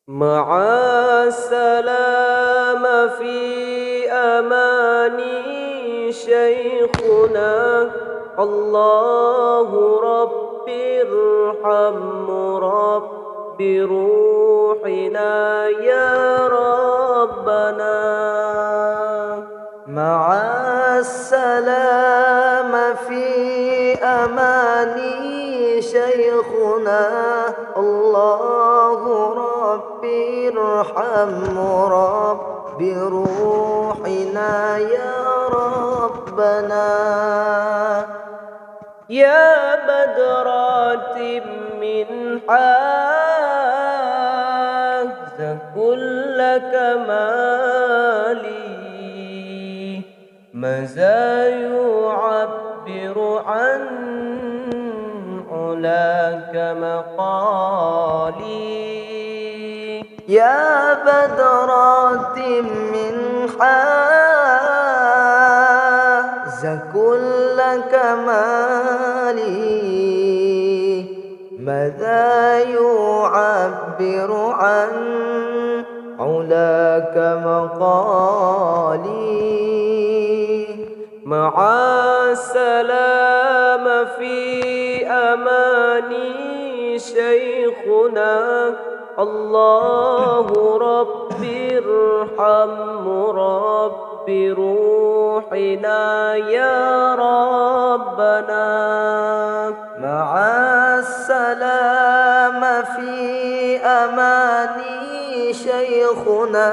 مع السلامة في أماني شيخنا. الله ربي ارحم رب روحنا يا ربنا. مع السلامة في أماني شيخنا. الله ربي ارحم رب روحنا يا ربنا. يا بدرات من حاز كل كمالي، ماذا يعبر عن علاك مقالي. يا بدرات من حاز كل كمالي، ماذا يعبر عن علاك مقالي. مع السلامة في أماني شيخنا. الله ربي ارحم رب روحنا يا ربنا. مع السلامة في أماني شيخنا.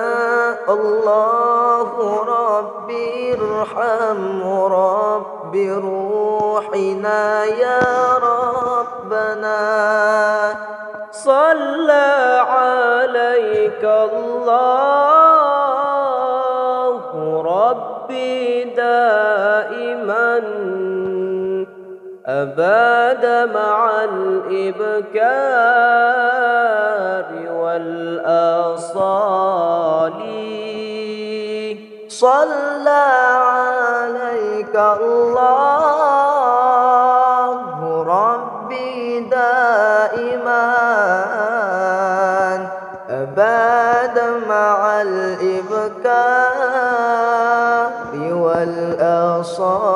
الله ربي ارحم رب روحنا يا ربنا. صلى عليك الله ربي دائما أباد مع الإبكار والآصال. صلى عليك الله ربي دائما أباد مع الإبكار والآصال.